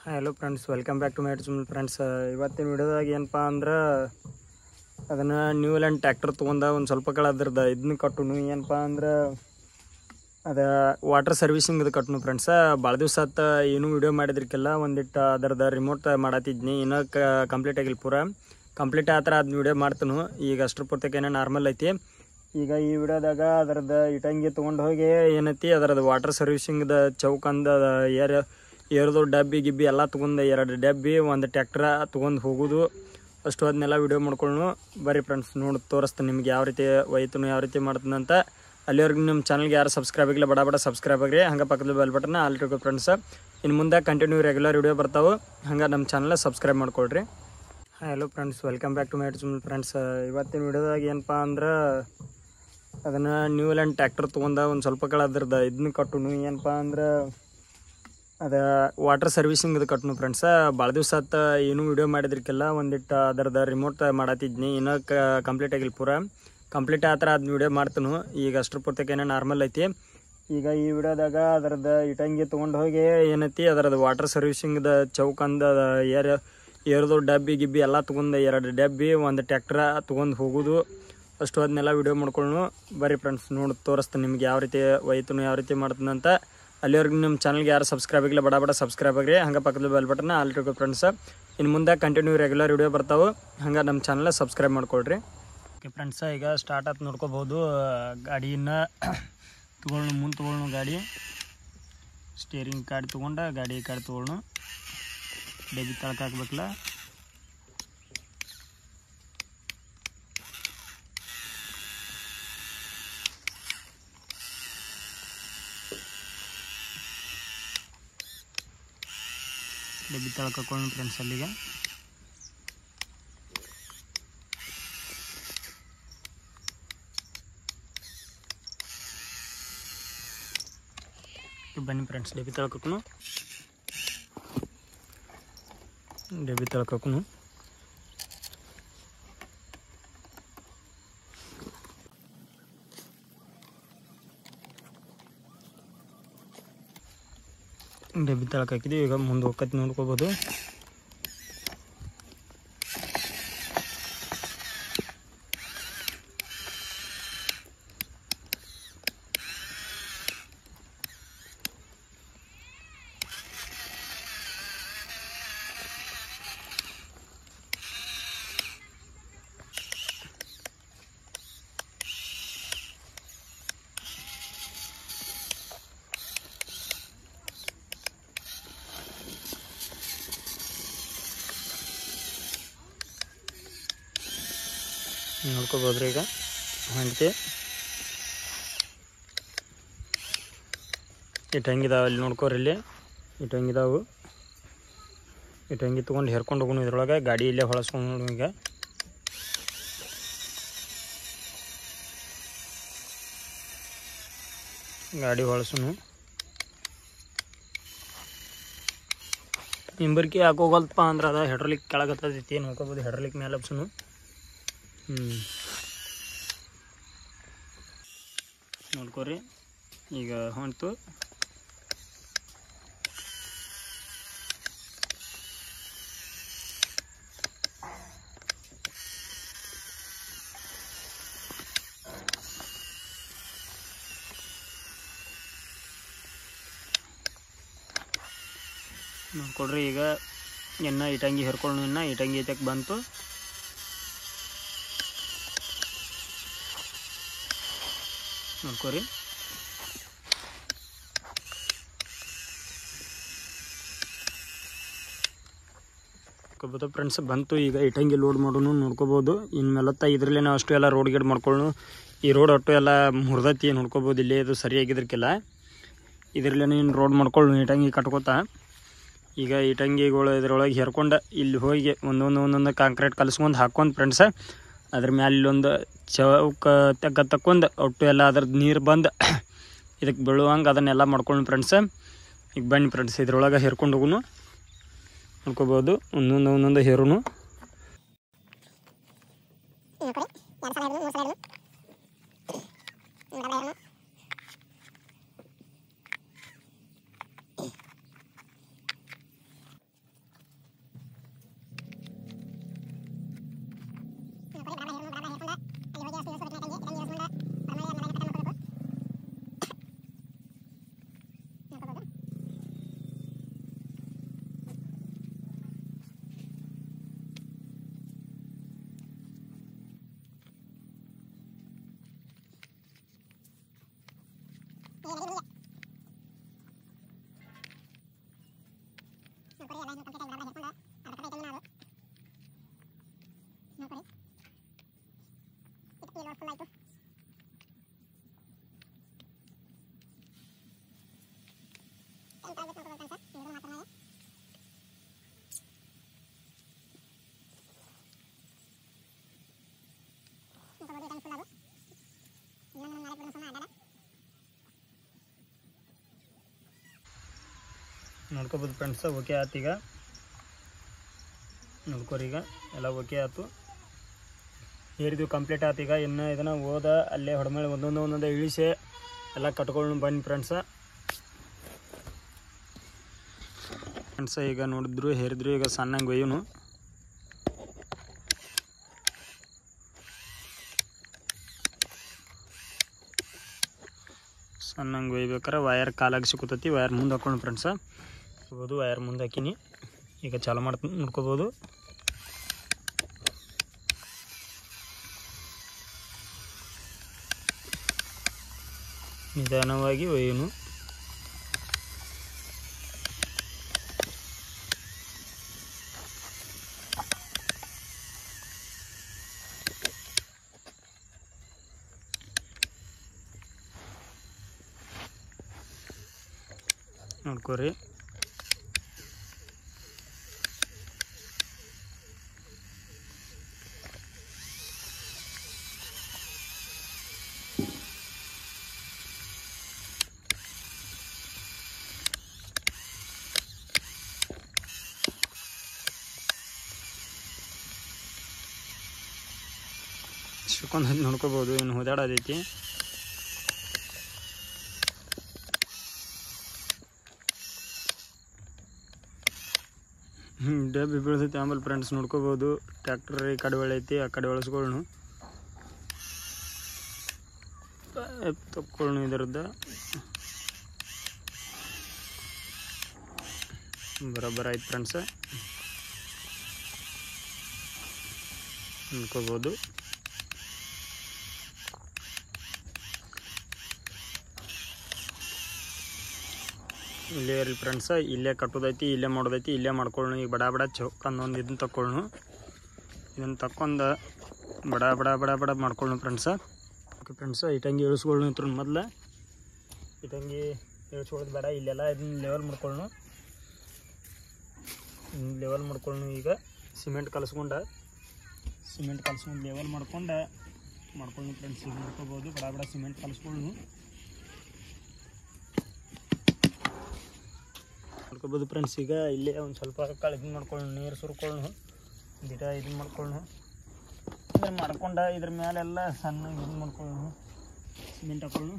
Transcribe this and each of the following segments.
Hello friends, welcome back to my channel friends. ಇವತ್ತಿನ ವಿಡಿಯೋದಾಗ ಏನಪ್ಪ ಅಂದ್ರೆ ಅದನ್ನು ನ್ಯೂ ಲ್ಯಾಂಡ್ ಟ್ಯಾಕ್ಟರ್ ತೊಗೊಂಡ ಒಂದು ಸ್ವಲ್ಪ ಕಾಲ ಅದ್ರದ್ದು ಇದನ್ನ ಕಟ್ಟುನು. ಏನಪ್ಪ ಅಂದ್ರೆ ಅದು ವಾಟರ್ ಸರ್ವಿಸಿಂಗ್ ಇದು ಕಟ್ಟುನು ಫ್ರೆಂಡ್ಸ. ಭಾಳ ದಿವಸ ಆತ ಏನೂ ವಿಡಿಯೋ ಮಾಡಿದ್ರಿಕ್ಕೆಲ್ಲ ಒಂದಿಟ್ಟು ಅದರದ್ದು ರಿಮೋಟ್ ಮಾಡತ್ತಿದ್ನಿ. ಇನ್ನೂ ಕಂಪ್ಲೀಟ್ ಆಗಿಲ್ಲ, ಪೂರ ಕಂಪ್ಲೀಟ್ ಆ ಥರ ಅದನ್ನ ವಿಡಿಯೋ ಮಾಡ್ತನು. ಈಗ ಅಷ್ಟ್ರ ಪೂರ್ತಕ್ಕೆ ಏನೋ ನಾರ್ಮಲ್ ಐತಿ. ಈಗ ಈ ವಿಡಿಯೋದಾಗ ಅದರದ್ದು ಇಟಂಗಿ ತೊಗೊಂಡು ಹೋಗಿ ಏನೈತಿ ಅದರದ್ದು ವಾಟರ್ ಸರ್ವಿಸಿಂಗ್ದು ಚೌಕಂದ ಏರ್ದು ಡಬ್ಬಿ ಗಿಬ್ಬಿ ಎಲ್ಲ ತೊಗೊಂಡು 2 ಡಬ್ಬಿ ಒಂದು ಟ್ಯಾಕ್ಟ್ರ ತೊಗೊಂಡು ಹೋಗೋದು ಅಷ್ಟು ಅದನ್ನೆಲ್ಲ ವಿಡಿಯೋ ಮಾಡ್ಕೊಳ್ಳು. ಬರ್ರಿ ಫ್ರೆಂಡ್ಸ್, ನೋಡಿ ತೋರಿಸ್ತಾನೆ ನಿಮ್ಗೆ ಯಾವ ರೀತಿ ಒಯ್ತನು, ಯಾವ ರೀತಿ ಮಾಡ್ತಾನಂತ. ಅಲ್ಲಿವರೆಗೂ ನಮ್ಮ ಚಾನಲ್ಗೆ ಯಾರು ಸಬ್ಸ್ಕ್ರೈಬ್ ಆಗಿಲ್ಲ ಬಡ ಸಬ್ಸ್ಕ್ರೈಬ್ ಆಗ್ರಿ. ಹಂಗೆ ಪಕ್ಕದ ಬೆಲ್ ಬಟನ್ನ ಆಲ್ ಇಟ್ಕೊ ಫ್ರೆಂಡ್ಸ್. ಇನ್ನು ಮುಂದೆ ಕಂಟಿನ್ಯೂ ರೆಗ್ಯುಲರ್ ವಿಡಿಯೋ ಬರ್ತಾವೆ, ಹಂಗೆ ನಮ್ಮ ಚಾನಲ್ ಸಬ್ಸ್ಕ್ರೈಬ್ ಮಾಡ್ಕೊಳ್ರಿ. Hello friends, welcome back to my channel friends. ಇವತ್ತಿನ ವಿಡಿಯೋದಾಗ ಏನಪ್ಪ ಅಂದ್ರೆ ಅದನ್ನು ನ್ಯೂ ಲ್ಯಾಂಡ್ ಟ್ಯಾಕ್ಟರ್ ತೊಗೊಂಡ ಒಂದು ಸ್ವಲ್ಪ ಕಾಲ ಅದ್ರದ್ದು ಇದನ್ನ ಕಟ್ಟುನು. ಏನಪ್ಪ ಅಂದ್ರೆ ಅದು ವಾಟರ್ ಸರ್ವಿಸಿಂಗ್ ಇದು ಕಟ್ಟುನು ಫ್ರೆಂಡ್ಸ. ಭಾಳ ದಿವಸ ಆತ ಏನೂ ವಿಡಿಯೋ ಮಾಡಿದ್ರಿಕ್ಕೆಲ್ಲ ಒಂದಿಟ್ಟು ಅದರದ್ದು ರಿಮೋಟ್ ಮಾಡತ್ತಿದ್ನಿ. ಇನ್ನೂ ಕಂಪ್ಲೀಟ್ ಆಗಿಲ್ಲ, ಪೂರ ಕಂಪ್ಲೀಟ್ ಆ ಥರ ಅದನ್ನ ವಿಡಿಯೋ ಮಾಡ್ತನು. ಈಗ ಅಷ್ಟ್ರ ಪೂರ್ತಕ್ಕೆ ಏನೋ ನಾರ್ಮಲ್ ಐತಿ. ಈಗ ಈ ವಿಡಿಯೋದಾಗ ಅದರದ್ದು ಇಟಂಗಿ ತೊಗೊಂಡು ಹೋಗಿ ಏನೈತಿ ಅದರದ್ದು ವಾಟರ್ ಸರ್ವಿಸಿಂಗ್ದು ಚೌಕಂದ ಏರ್ದು ಡಬ್ಬಿ ಗಿಬ್ಬಿ ಎಲ್ಲ ತೊಗೊಂಡು 2 ಡಬ್ಬಿ ಒಂದು ಟ್ಯಾಕ್ಟ್ರ ತೊಗೊಂಡು ಹೋಗೋದು ಅಷ್ಟು ಅದನ್ನೆಲ್ಲ ವಿಡಿಯೋ ಮಾಡ್ಕೊಳ್ಳು. ಬರ್ರಿ ಫ್ರೆಂಡ್ಸ್, ನೋಡಿ ತೋರಿಸ್ತಾನೆ ನಿಮ್ಗೆ ಯಾವ ರೀತಿ ಒಯ್ತನು, ಯಾವ ರೀತಿ ಮಾಡ್ತಾನಂತ. ಅಲ್ಲಿವರೆಗೂ ನಮ್ಮ ಚಾನಲ್ಗೆ ಯಾರು ಸಬ್ಸ್ಕ್ರೈಬ್ ಆಗಿಲ್ಲ ಬಡ ಸಬ್ಸ್ಕ್ರೈಬ್ ಆಗ್ರಿ. ಹಂಗೆ ಪಕ್ಕದ ಬೆಲ್ ಬಟನ್ನ ಆಲ್ ಇಟ್ಕೊ ಫ್ರೆಂಡ್ಸ್. ಇನ್ನು ಮುಂದೆ ಕಂಟಿನ್ಯೂ ರೆಗ್ಯುಲರ್ ವಿಡಿಯೋ ಬರ್ತಾವೆ, ಹಂಗೆ ನಮ್ಮ ಚಾನಲ್ ಸಬ್ಸ್ಕ್ರೈಬ್ ಮಾಡ್ಕೊಳ್ರಿ. ಓಕೆ ಫ್ರೆಂಡ್ಸ, ಈಗ ಸ್ಟಾರ್ಟ್ ಆಯ್ತು ನೋಡ್ಕೋಬೋದು. ಗಾಡಿಯನ್ನು ಮುಂದೆ ತೊಗೊಳ್ಳೋಣ. ಗಾಡಿ ಸ್ಟೇರಿಂಗ್ ಕಾರ್ಡ್ ತೊಗೊಂಡು ಗಾಡಿ ಕಾರ್ಡ್ ತೊಗೊಳ್ಳೋಣ. ಡಬ್ಬಿ ತಳಕ್ಕೆ ಹಾಕ್ಬೇಕಲ್ಲ. ಡಬ್ಬಿ ತಳಕ್ಕೆ ಹಾಕೊಳ್ಳೋಣ ಫ್ರೆಂಡ್ಸ್. ಅಲ್ಲಿಗೆ ಬನ್ನಿ ಫ್ರೆಂಡ್ಸ್, ಡಬ್ಬಿ ತಳಕ್ಕೆ ಹಾಕೋಣ. ಡಬ್ಬಿ ತಳಕ್ಕೆ ಹಾಕೋಣ. ಡಬ್ಬಿ ತಳಕ್ಕೆ ಹಾಕಿದ್ದೀವಿ. ಈಗ ಮುಂದೆ ಹೋಗತ್ತೆ ನೋಡ್ಕೋಬೋದು. ನೋಡ್ಕೋಬೋದ್ರಿ. ಈಗ ಹೊಂಟಿ ಇಟ್ಟಂಗಿದಾವೆ ಅಲ್ಲಿ ನೋಡ್ಕೋರಿ. ಇಲ್ಲಿ ಇಟ್ಟಂಗಿದಾವು. ಇಟ್ಟಂಗಿ ತೊಗೊಂಡು ಹೇರ್ಕೊಂಡು ಹೋಗೋಣ. ಇದ್ರೊಳಗೆ ಗಾಡಿ ಇಲ್ಲೇ ಹೊಳಸ್ಕೊಂಡು ಈಗ ಗಾಡಿ ಹೊಳಸೋನು. ಇಂಬರ್ಕಿ ಹಾಕೋಗಲ್ಪ ಅಂದ್ರೆ ಅದ ಹೆಡ್ರಲಿಕ್ ಕೆಳಗತ್ತೈತಿ ನೋಡ್ಕೋಬೋದು. ಹೆಡ್ರಲಿಕ್ ಮೇಲೆ ಹಬ್ಸೋನು. ನೋಡ್ಕೊರಿ, ಈಗ ಹೊಂಟು. ನೋಡ್ಕೊಡ್ರಿ, ಈಗ ಇನ್ನು ಇಟಂಗಿ ಹೇರ್ಕೊಳ್ಳು. ಇನ್ನು ಇಟಂಗಿ ಐತಕ್ಕೆ ಬಂತು. ನೋಡ್ಕೊರಿ, ನೋಡ್ಕೋಬೋದು ಫ್ರೆಂಡ್ಸ್. ಬಂತು. ಈಗ ಇಟಂಗಿ ಲೋಡ್ ಮಾಡೋನು ನೋಡ್ಕೋಬೋದು. ಇನ್ಮೇಲತ್ತ ಇದರಲ್ಲೇ ನಾವು ಅಷ್ಟು ಎಲ್ಲ ರೋಡ್ ಗೇಡ್ ಮಾಡ್ಕೊಳ್ಳೋಣ. ಈ ರೋಡ್ ಒಟ್ಟು ಎಲ್ಲ ಮುರಿದೈತಿ ನೋಡ್ಕೋಬೋದು. ಇಲ್ಲೇ ಇದು ಸರಿಯಾಗಿದ್ರಕ್ಕೆಲ್ಲ ಇದರಲ್ಲೇ ನೀನು ರೋಡ್ ಮಾಡ್ಕೊಳ್ಳು ಇಟಂಗಿ ಕಟ್ಕೋತಾ. ಈಗ ಇಟಂಗಿಗಳು ಇದ್ರೊಳಗೆ ಹೇರ್ಕೊಂಡು ಇಲ್ಲಿ ಹೋಗಿ ಒಂದೊಂದು ಕಾಂಕ್ರೀಟ್ ಕಲಿಸ್ಕೊಂಡು ಹಾಕ್ಕೊಂಡು ಫ್ರೆಂಡ್ಸ ಅದ್ರ ಮ್ಯಾಲೆ ಇಲ್ಲೊಂದು ಚೌಕ ತಕ್ಕೊಂಡು ಒಟ್ಟು ಎಲ್ಲ ಅದ್ರದ್ದು ನೀರು ಬಂದು ಇದಕ್ಕೆ ಬೀಳುವಂಗೆ ಅದನ್ನೆಲ್ಲ ಮಾಡ್ಕೊಂಡು ಫ್ರೆಂಡ್ಸ. ಈಗ ಬನ್ನಿ ಫ್ರೆಂಡ್ಸ್, ಇದ್ರೊಳಗೆ ಹೇರ್ಕೊಂಡು ಹೋಗುನು. ನೋಡ್ಕೋಬೋದು ಒಂದೊಂದು ಹೇರುನು. ನೋಡ್ಕೋಬೋದು ಫ್ರೆಂಡ್ಸ್. ಓಕೆ ಆಯ್ತು, ಈಗ ನೋಡ್ಕೊರಿ, ಈಗ ಎಲ್ಲ ಓಕೆ ಆಯ್ತು, ಏರಿದು ಕಂಪ್ಲೀಟ್ ಆಯ್ತು. ಈಗ ಇನ್ನು ಇದನ್ನು ಹೋದ ಅಲ್ಲೇ ಹೊಡೆಮೇಲೆ ಒಂದೊಂದೇ ಇಳಿಸಿ ಎಲ್ಲ ಕಟ್ಕೊಂಡು ಬನ್ನಿ ಫ್ರೆಂಡ್ಸ. ಈಗ ನೋಡಿದ್ರು ಹೇರಿದ್ರು, ಈಗ ಸಣ್ಣಂಗೆ ಒಯ್ಯವನು ಸಣ್ಣಂಗೆ ಒಯ್ಬೇಕಾರೆ ವಯರ್ ಕಾಲಾಗಿ ಸಿಕ್ಕುತ್ತೈತಿ. ವಯರ್ ಮುಂದೆ ಹಾಕೊಂಡು ಫ್ರೆಂಡ್ಸ ನೋಡ್ಕೋಬೋದು. ವಯರ್ ಮುಂದೆ ಹಾಕಿನಿ, ಈಗ ಚಾಲು ಮಾಡ್ತೀನಿ ನೋಡ್ಕೋಬೋದು. ನಿಧಾನವಾಗಿ ಒಯ್ಯನು. ನೋಡ್ಕೋರಿ, ಶಿಕೊಂಡ್ ನೋಡ್ಕೋಬೋದು. ಇನ್ನು ಓದಾಡೋದೈತಿ. ಡಬ್ಬಿ ಬೀಳ್ತೈತಿ. ಆಮೇಲೆ ಫ್ರೆಂಡ್ಸ್ ನೋಡ್ಕೋಬೋದು, ಟ್ರ್ಯಾಕ್ಟರ್ ಈ ಕಡೆ ಐತಿ, ಆ ಕಡೆ ಬಳಸ್ಕೊಳ್ಳು ತಕ್ಕೊಳ್ಳು. ಇದರದ್ದು ಬರೋಬ್ಬರ ಆಯ್ತು ಫ್ರೆಂಡ್ಸ, ನೋಡ್ಕೋಬೋದು. ಇಲ್ಲೇ ಇರಲಿ ಫ್ರೆಂಡ್ಸ, ಇಲ್ಲೇ ಕಟ್ಟೋದೈತಿ, ಇಲ್ಲೇ ಮಾಡೋದೈತಿ, ಇಲ್ಲೇ ಮಾಡ್ಕೊಳ್ಳು. ಈಗ ಬಡ ಬಡ ಚೌಕಂದೊಂದು ಇದನ್ನು ತಕ್ಕೊಳ್ಳು. ಇದನ್ನು ತಕ್ಕೊಂಡು ಬಡ ಬಡ ಬಡ ಬಡ ಮಾಡ್ಕೊಳ್ಳು ಫ್ರೆಂಡ್ಸ. ಓಕೆ ಫ್ರೆಂಡ್ಸ, ಇಟಂಗಿ ಇಳಿಸ್ಕೊಳ್ಳು ಇತ್ರ ಮೊದಲು. ಇಟಂಗಿ ಇಳಿಸ್ಕೊಳ್ಳೋದು ಬೇಡ, ಇಲ್ಲೆಲ್ಲ ಇದನ್ನ ಲೆವೆಲ್ ಮಾಡ್ಕೊಳ್ಳು. ಲೆವೆಲ್ ಮಾಡ್ಕೊಳ್ಳು. ಈಗ ಸಿಮೆಂಟ್ ಕಲಸ್ಕೊಂಡು ಲೆವೆಲ್ ಮಾಡ್ಕೊಂಡು ಫ್ರೆಂಡ್ಸ್. ಈಗ ಮಾಡ್ಕೋಬೋದು, ಬಡ ಬಡ ಸಿಮೆಂಟ್ ಕಲಿಸ್ಕೊಳ್ಳು ಮಾಡ್ಕೋಬೋದು ಫ್ರೆಂಡ್ಸ್. ಈಗ ಇಲ್ಲೇ ಒಂದು ಸ್ವಲ್ಪ ಇದನ್ನು ಮಾಡ್ಕೊಳ್ಳು, ನೀರು ಸುರ್ಕೊಳ್ಳು, ಗಿಡ ಇದನ್ನು ಮಾಡ್ಕೊಳ್ಳು. ಇದನ್ನು ಮಾಡ್ಕೊಂಡು ಇದ್ರ ಮೇಲೆಲ್ಲ ಸಣ್ಣ ಇದನ್ನು ಮಾಡ್ಕೊಳ್ಳು, ಸಿಮೆಂಟ್ ಹಾಕೊಳ್ಳು.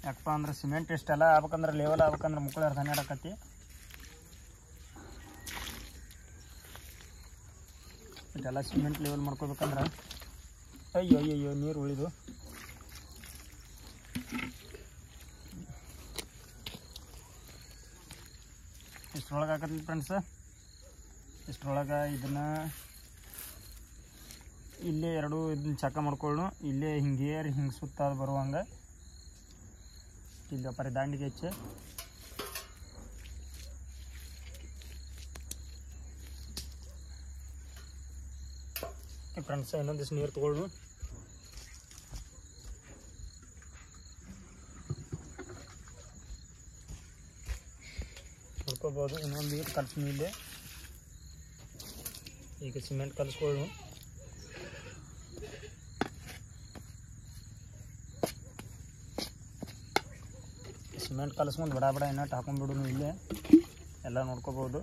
ಯಾಕಪ್ಪ ಅಂದ್ರೆ ಸಿಮೆಂಟ್ ಇಷ್ಟೆಲ್ಲ ಆಗ್ಬೇಕಂದ್ರೆ ಲೆವೆಲ್ ಆಗ್ಬೇಕಂದ್ರೆ ಮುಕ್ಕಳು ಅರ್ಧ ಆಡಕತ್ತಿ. ಇದೆಲ್ಲ ಸಿಮೆಂಟ್ ಲೆವೆಲ್ ಮಾಡ್ಕೋಬೇಕಂದ್ರೆ ಅಯ್ಯೋ ನೀರು ಉಳಿದು ಇಷ್ಟರೊಳಗೆ ಹಾಕತ್ತಿ ಫ್ರೆಂಡ್ಸ್. ಇಷ್ಟರೊಳಗೆ ಇದನ್ನು ಇಲ್ಲೇ ಎರಡು ಇದನ್ನ ಚಕ್ಕ ಮಾಡ್ಕೊಳ್ಳು. ಇಲ್ಲೇ ಹಿಂಗೆ ಸುತ್ತ ಬರುವಂಗೆ ಇಲ್ಲಿ ಪರಿ ದಾಂಡಿಗೆ ಹೆಚ್ಚು ಫ್ರೆಂಡ್ಸ್. ಇನ್ನೊಂದಿಷ್ಟು ನೀರು ತಗೊಳ್ಳು. ನೋಡ್ಕೋಬೋದು. ಇನ್ನೊಂದು ನೀರು ಕಲ್ಸ್ನಿ ಇಲ್ಲೇ. ಈಗ ಸಿಮೆಂಟ್ ಕಲಿಸ್ಕೊಳ್ಳು. ಸಿಮೆಂಟ್ ಕಲಿಸ್ಕೊಂಡು ಬಡ ಬಡ ಇನ್ನಟ್ಟು ಹಾಕೊಂಡ್ಬಿಡು. ಇಲ್ಲೇ ಎಲ್ಲ ನೋಡ್ಕೋಬೋದು.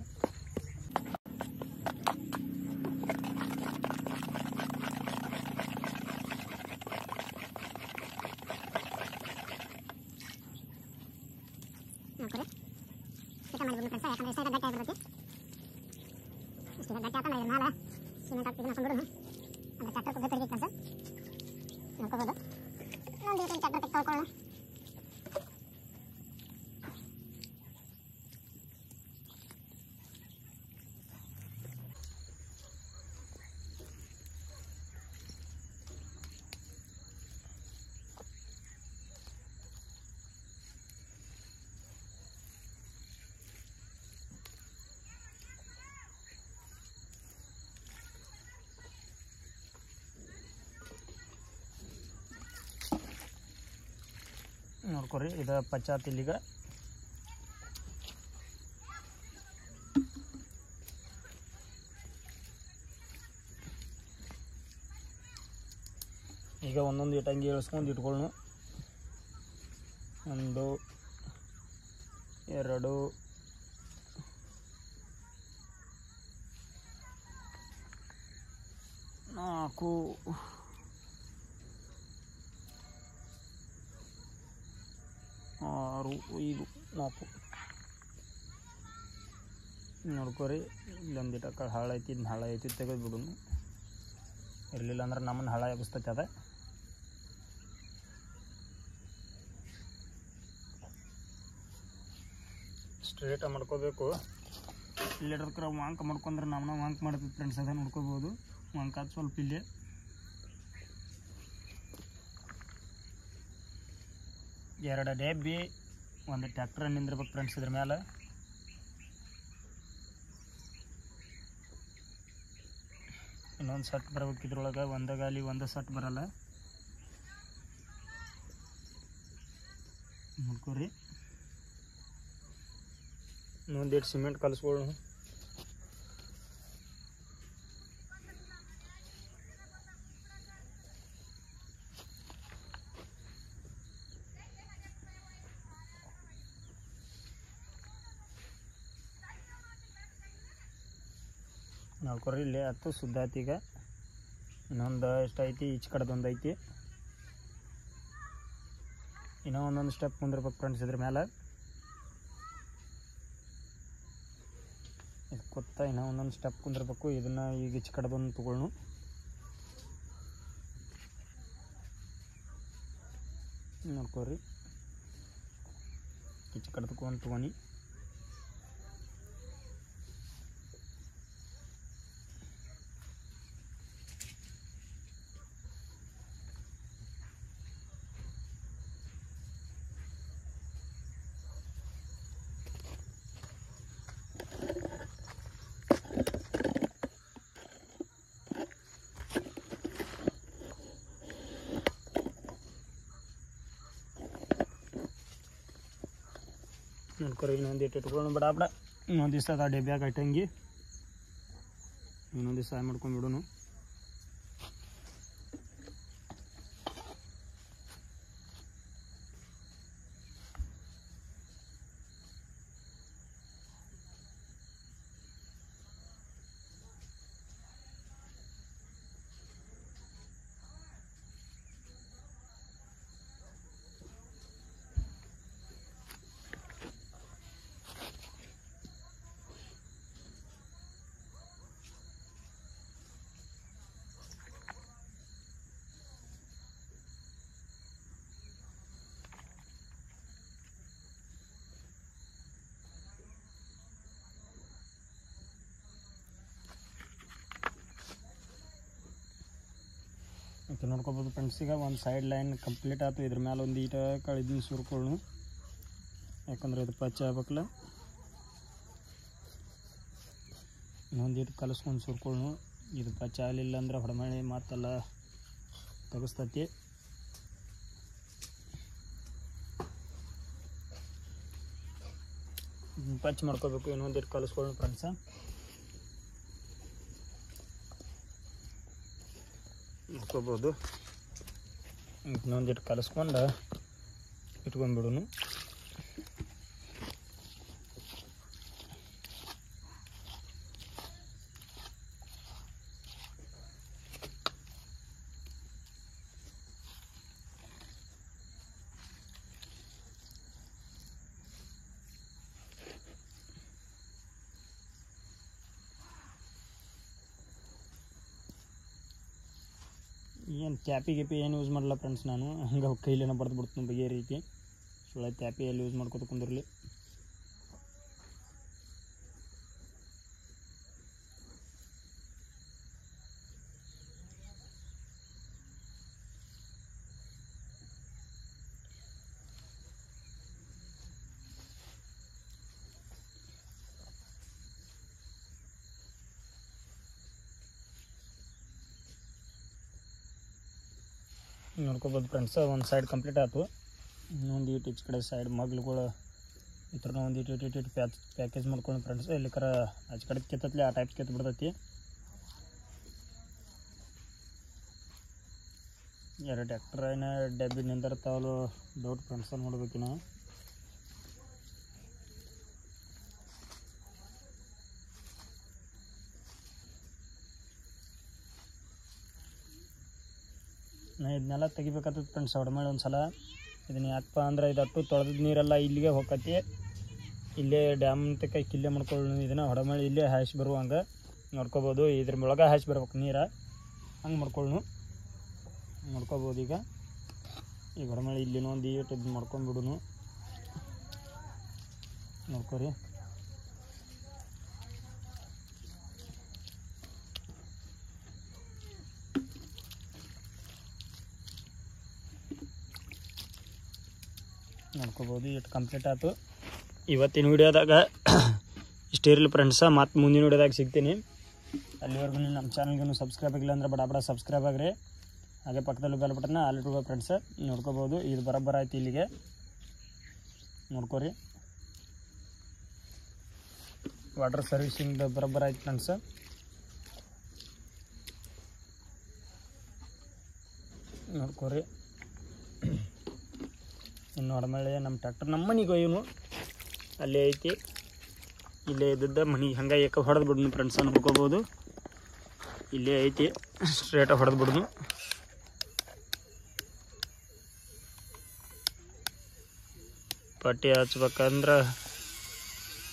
ನೋಡ್ಕೊರಿ ಇದು ಪಚಾತ್ ಇಲ್ಲಿಗ ಈಗ ಒಂದೊಂದು ಇಟ್ಟಂಗಿ ಇಳಿಸ್ಕೊಂಡು ಇಟ್ಕೊಳ್ಳು 1 2 4 6 5 4 ನೋಡ್ಕೊರಿ ಇಲ್ಲೊಂದಿಟ ಹಾಳ ಐತಿ ಇದನ್ನ ಹಾಳ ಐತಿ ತೆಗೆದು ಬಿಡೋನು ಇರಲಿಲ್ಲ ಅಂದ್ರೆ ನಮ್ಮನ್ನು ಹಾಳ ಎಬ್ಸ್ತೈತೆ ಅದ ಸ್ಟ್ರೇಟ್ ಮಾಡ್ಕೋಬೇಕು ಇಲ್ಲಿಡ್ರ ವಾಂಕ್ ಮಾಡ್ಕೊಂಡ್ರೆ ನಾವು ವಾಂಕ್ ಮಾಡ್ತೀವಿ ಫ್ರೆಂಡ್ಸ್ ಅದ ನೋಡ್ಕೋಬೋದು ವಾಂಕ್ ಅದು ಸ್ವಲ್ಪ ಇಲ್ಲಿ ಎರಡು ಡಬ್ಬಿ ಒಂದು ಟ್ಯಾಕ್ಟ್ರ್ ನಿಂದಿರ್ಬೇಕು ಫ್ರೆಂಡ್ಸ್ ಇದ್ರ ಮೇಲೆ ಇನ್ನೊಂದು ಸಟ್ ಬರ್ಬೇಕು ಇದ್ರೊಳಗೆ ಒಂದು ಗಾಲಿ ಒಂದು ಸಟ್ ಬರಲ್ಲ ನೋಡ್ಕೊರಿ ಇನ್ನೊಂದೇಟು ಸಿಮೆಂಟ್ ಕಲಿಸ್ಕೊಳ್ಳು ನೋಡ್ಕೊರಿ ಇಲ್ಲಿ ಹತ್ತು ಸುದ್ದ ಆಯ್ತು ಈಗ ಇನ್ನೊಂದು ಎಷ್ಟೈತಿ ಈಚೆ ಕಡೆದೊಂದು ಐತಿ ಇನ್ನೂ ಒಂದೊಂದು ಸ್ಟೆಪ್ ಕುಂದಿರ್ಬೇಕು ಫ್ರೆಂಡ್ಸ್ ಇದ್ರ ಮೇಲೆ ಇದು ಕೊತ್ತ ಇನ್ನೂ ಒಂದೊಂದು ಸ್ಟೆಪ್ ಕುಂದಿರ್ಬೇಕು ಇದನ್ನು ಈಗ ಈಚೆ ಕಡೆದೊಂದು ತೊಗೊಳ್ನು ನೋಡ್ಕೊರಿ ಈಚೆ ಕಡೆದಕ್ಕೊಂದು ತೊಗೊನಿ ನೋಡ್ಕೊರಿ ಇನ್ನೊಂದು ಇಟ್ಕೊಂಡು ಬಿಡ ಇನ್ನೊಂದು ದಿವಸ ಅದ ಡಬ್ಬ್ಯಾಗ ಇಟ್ಟಂಗಿ ಇನ್ನೊಂದು ದಿವಸ ಮಾಡ್ಕೊಂಡು ಬಿಡೋನು ಓಕೆ ನೋಡ್ಕೋಬೋದು ಫ್ರೆಂಡ್ಸ್ ಈಗ ಒಂದು ಸೈಡ್ ಲೈನ್ ಕಂಪ್ಲೀಟ್ ಆಯ್ತು ಇದ್ರ ಮೇಲೆ ಒಂದು ಈಟ ಕಳಿದೀನಿ ಸುರ್ಕೊಳ್ಳು ಯಾಕಂದ್ರೆ ಇದು ಪಚ್ಚ ಆಗ್ಬೇಕಲ್ಲ ಇನ್ನೊಂದು ಈಟು ಕಲಿಸ್ಕೊಂಡು ಸುರ್ಕೊಳ್ಳು ಇದು ಪಚ್ಚ ಆಗಲಿಲ್ಲ ಅಂದ್ರೆ ಹೊಡಮಳೆ ಮಾತೆಲ್ಲ ತೆಗಿಸ್ತೈತಿ ಪಚ್ಚ ಮಾಡ್ಕೋಬೇಕು ಇನ್ನೊಂದು ಈಟು ಕಲಿಸ್ಕೊಳ್ಳು ಫ್ರೆಂಡ್ಸ ಇಟ್ಕೋಬೋದು ಇನ್ನೊಂದಿಟ್ಟು ಕಲಿಸ್ಕೊಂಡು ಇಟ್ಕೊಂಡ್ಬಿಡೋನು ಏನು ಟ್ಯಾಪಿ ಗಿಪಿ ಏನು ಯೂಸ್ ಮಾಡಲ್ಲ ಫ್ರೆಂಡ್ಸ್ ನಾನು ಹಂಗೆ ಕೈಲೇನ ಬಡ್ದು ಬಿಡ್ತೀನಿ ಬಗೆ ರೀತಿ ಸುಳ್ಳ ಟ್ಯಾಪಿ ಎಲ್ಲಿ ಯೂಸ್ ಮಾಡ್ಕೊತ ಕುಂದಿರಲಿ ನೋಡ್ಕೋಬೋದು ಫ್ರೆಂಡ್ಸ್ ಒಂದು ಸೈಡ್ ಕಂಪ್ಲೀಟ್ ಆಯ್ತು ಇನ್ನೊಂದು ಈಚ್ ಕಡೆ ಸೈಡ್ ಮಗ್ಳುಗಳು ಈ ಥರ ಒಂದು ಇಟ್ಟು ಪ್ಯಾಕೇಜ್ ಮಾಡ್ಕೊಂಡು ಫ್ರೆಂಡ್ಸ್. ಇಲ್ಲಿ ಕರ ಆಚೆ ಕಡೆ ಕೆತ್ತತ್ಲಿ ಆ ಟೈಪ್ ಕೆತ್ತು ಬಿಡ್ತೈತಿ. 2 ಟ್ಯಾಕ್ಟರ್ ಏನ ಡಬ್ಬಿ ನಿಂದಿರ್ತಾವಲ್ಲ ಡೌಟ್ ಫ್ರೆಂಡ್ಸ್ ನೋಡ್ಬೇಕಿನ. ನಾ ಇದನ್ನೆಲ್ಲ ತೆಗಿಬೇಕಾಗ್ತದೆ ಫ್ರೆಂಡ್ಸ್ ಹೊಡೆಮೇಲೆ ಒಂದು ಸಲ. ಇದನ್ನು ಯಾಕಪ್ಪ ಅಂದ್ರೆ ಇದಟ್ಟು ತೊಳೆದ ನೀರೆಲ್ಲ ಇಲ್ಲಿಗೆ ಹೋಗತಿ. ಇಲ್ಲೇ ಡ್ಯಾಮ್ ತಕ್ಕ ಕಿಲ್ಲೆ ಮಾಡ್ಕೊಳ್ಳಿ. ಇದನ್ನು ಹೊಡೆಮೇಲೆ ಇಲ್ಲೇ ಹಾಯಿಸಿ ಬರುವಂಗೆ ನೋಡ್ಕೋಬೋದು. ಇದ್ರ ಒಳಗೆ ಹಾಯಿಸಿ ಬರ್ಬೇಕು ನೀರು, ಹಂಗೆ ನೋಡ್ಕೋಬೋದು. ಈಗ ಹೊಡೆಮೇಲೆ ಇಲ್ಲಿನೂ ಒಂದು ಈಟು ಇದು ಮಾಡ್ಕೊಂಡ್ಬಿಡುನು ನೋಡ್ಕೊರಿ. ನೋಡ್ಕೋಬೋದು. ಇಟ್ಟು ಕಂಪ್ಲೀಟ್ ಆಯ್ತು ಇವತ್ತಿನ ವಿಡಿಯೋದಾಗ. ಇಷ್ಟೇ ಇರಲಿ ಫ್ರೆಂಡ್ಸ, ಮತ್ತು ಮುಂದಿನ ವಿಡಿಯೋದಾಗ ಸಿಗ್ತೀನಿ. ಅಲ್ಲಿವರೆಗೂ ನಮ್ಮ ಚಾನಲ್ಗೂ ಸಬ್ಸ್ಕ್ರೈಬ್ ಆಗಿಲ್ಲ ಅಂದ್ರೆ ಬಡ ಸಬ್ಸ್ಕ್ರೈಬ್ ಆಗ್ರಿ. ಹಾಗೆ ಪಕ್ಕದಲ್ಲಿ ಬೆಲ್ ಬಟನ್ನ ಅಲ್ಲಿಟ್ಕೋ ಫ್ರೆಂಡ್ಸ. ನೋಡ್ಕೋಬೋದು. ಇದು ಬರೋಬ್ಬರ ಆಯ್ತು. ಇಲ್ಲಿಗೆ ನೋಡ್ಕೊರಿ. ವಾಟರ್ ಸರ್ವಿಸಿಂಗ್ ಬರೋಬ್ಬರ ಆಯ್ತು ಫ್ರೆಂಡ್ಸ. ನೋಡ್ಕೊರಿ. ಇನ್ನು ಹೊಡೆಮೇಲೆ ನಮ್ಮ ಟ್ರ್ಯಾಕ್ಟರ್ ನಮ್ಮ ಮನೆಗೆ ಇವನು ಅಲ್ಲೇ ಐತಿ. ಇಲ್ಲೇ ಇದ್ದದ್ದ ಮನೆಗೆ ಹಂಗೆ ಹೊಡೆದು ಬಿಡ್ನು ಫ್ರೆಂಡ್ಸ. ನೋಡ್ಕೋಬೋದು. ಇಲ್ಲೇ ಐತಿ, ಸ್ಟ್ರೇಟಾಗಿ ಹೊಡೆದು ಬಿಡ್ನು. ಪಟ್ಟಿ ಹಚ್ಬೇಕಂದ್ರೆ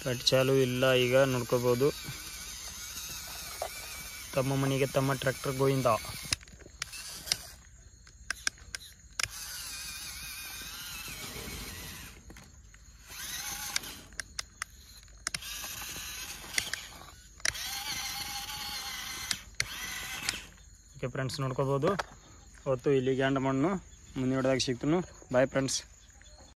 ಪಟ್ಟಿ ಚಾಲು ಇಲ್ಲ. ಈಗ ನೋಡ್ಕೋಬೋದು. ತಮ್ಮ ಮನೆಗೆ ತಮ್ಮ ಟ್ರ್ಯಾಕ್ಟರ್ ಗೋಯಿಂದ. ಓಕೆ ಫ್ರೆಂಡ್ಸ್, ನೋಡ್ಕೋಬೋದು. ಅವತ್ತು ಇಲ್ಲಿಗೆ ಎಂಡ್ ಮಣ್ಣು ಮುಂದಿನ ವಿಡಿಯೋದಾಗ ಸಿಗ್ತೀನಿ. Bye friends.